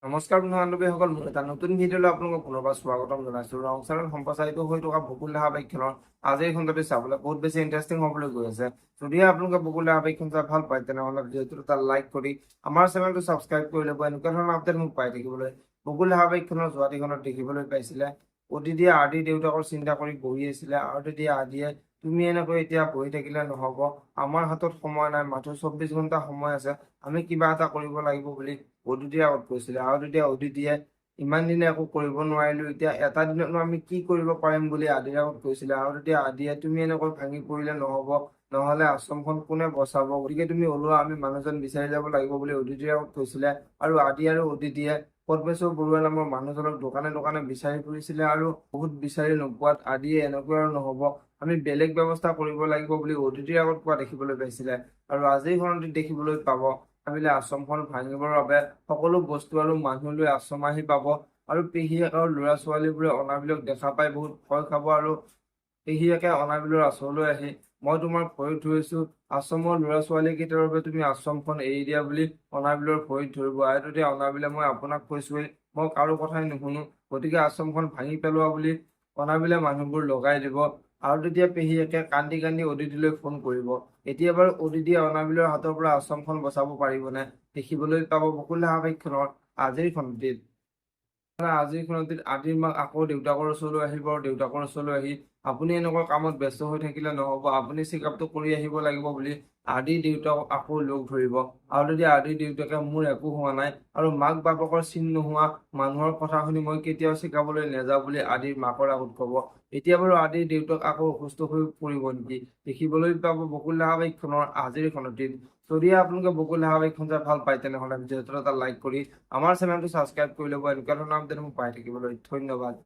নমস্কাৰ বন্ধু বান্ধৱীসকল, মোৰ এটা নতুন ভিডিঅ'লৈ আপোনালোকক পুনৰবাৰ স্বাগতম জনাইছোঁ। ৰং চেনেল সম্প্ৰচাৰিত হৈ থকা বকুল ধাৰাবাহিকখনৰ আজিৰ খণ্ডটো চাবলৈ বহুত বেছি ইণ্টাৰেষ্টিং হ'বলৈ গৈ আছে। যদিহে আপোনালোকে বকুল ধাৰাবাহিকখন চাই ভাল পায়, তেনেহ'লে ভিডিঅ'টো এটা লাইক কৰি আমাৰ চেনেলটো ছাবস্ক্ৰাইব কৰি ল'ব। এনেকুৱা ধৰণৰ আপডেট মোক পাই থাকিবলৈ। বকুল ধাৰাবাহিকখনৰ যোৱাটিখনত দেখিবলৈ পাইছিলে অদিতিয়ে আদিৰ দেউতাকৰ চিন্তা কৰি বহি আছিলে, আৰু তেতিয়া আদিয়ে তুমি এনেকৈ এতিয়া বহি থাকিলে নহ'ব, আমাৰ হাতত সময় নাই, মাত্ৰ 24 ঘণ্টা সময় আছে, আমি কিবা এটা কৰিব লাগিব বুলি অদিতিৰ আগত কৈছিলে। আৰু তেতিয়া অদিতিয়ে ইমান দিনে একো কৰিব নোৱাৰিলো, এতিয়া এটা দিনতনো আমি কি কৰিব পাৰিম বুলি আদিৰ আগত কৈছিলে। আৰু তেতিয়া আদিয়ে তুমি এনেকৈ ভাঙি পৰিলে নহ'ব, নহ'লে আশ্ৰমখন কোনে বচাব, গতিকে তুমি ওলোৱা, আমি মানুহজন বিচাৰি যাব লাগিব বুলি অদিতিৰ আগত কৈছিলে। আৰু আদি আৰু অদিতিয়ে পদ্মেশ্বৰ বৰুৱা নামৰ মানুহজনক দোকানে দোকানে বিচাৰি ফুৰিছিলে, আৰু বহুত বিচাৰি নোপোৱাত আদিয়ে এনেকৈ আৰু নহ'ব, আমি বেলেগ ব্যৱস্থা কৰিব লাগিব বুলি অদিতিৰ আগত কোৱা দেখিবলৈ পাইছিলে। আৰু আজিৰ খণ্ডত দেখিবলৈ পাব ভাবিলে আশ্ৰমখন ভাঙিবৰ বাবে সকলো বস্তু আৰু মানুহ লৈ আশ্ৰম আহি পাব, আৰু পেহীয়েক আৰু ল'ৰা ছোৱালীবোৰে অনাবিলক দেখা পাই বহুত ভয় খাব। আৰু পেহীয়েকে অনাবিলৰ ওচৰলৈ আহি, মই তোমাৰ ভৰিত ধৰিছো, আশ্ৰমৰ ল'ৰা ছোৱালী কেইটাৰ বাবে তুমি আশ্ৰমখন এৰি দিয়া বুলি অনাবিলৰ ভৰিত ধৰিব। আৰু তেতিয়া অনাবিলে, মই আপোনাক কৈছোৱেই, মই কাৰো কথাই নুশুনো, গতিকে আশ্ৰমখন ভাঙি পেলোৱা বুলি অনাবিলে মানুহবোৰ লগাই দিব। আৰু তেতিয়া পেহীয়েকে কান্দি কান্দি অদিতিলৈ ফোন কৰিব। এতিয়া বাৰু অদিতিয়ে অনাবিলৰ হাতৰ পৰা আশ্ৰমখন বচাব পাৰিবনে, দেখিবলৈ পাব বকুল ধাৰাবাহিকখনৰ আজিৰ খণ্ডটিত। আজিৰ খণ্ডটিত আদিৰ মাক আকৌ দেউতাকৰ ওচৰলৈ আহিব, আৰু দেউতাকৰ ওচৰলৈ আহি, আপুনি এনেকুৱা কামত ব্যস্ত হৈ থাকিলে নহ'ব, আপুনি চেকআপটো কৰি আহিব লাগিব বুলি আদিৰ দেউতাকক আকৌ লগ ধৰিব। আৰু তেতিয়া আদিৰ দেউতাকে, মোৰ একো হোৱা নাই, আৰু মাক বাপেকৰ চিন নোহোৱা মানুহৰ কথা শুনি মই কেতিয়াও চেকআপলৈ নাযাওঁ বুলি আদিৰ মাকৰ আগত ক'ব। এতিয়া বাৰু আদিৰ দেউতাক আকৌ অসুস্থ হৈ পৰিব নেকি, দেখিবলৈ পাব বকুল ধাৰাবাহিকখনৰ আজিৰ খণ্ডটিত। যদিহে আপোনালোকে বকুল ধাৰাবাহিকখন চাই ভাল পায়, তেনেহ'লে ভিডিঅ'টো এটা লাইক কৰি আমাৰ চেনেলটো ছাবস্ক্ৰাইব কৰি ল'ব। এনেকুৱা ধৰণৰ আপডেট মোক পাই থাকিবলৈ ধন্যবাদ।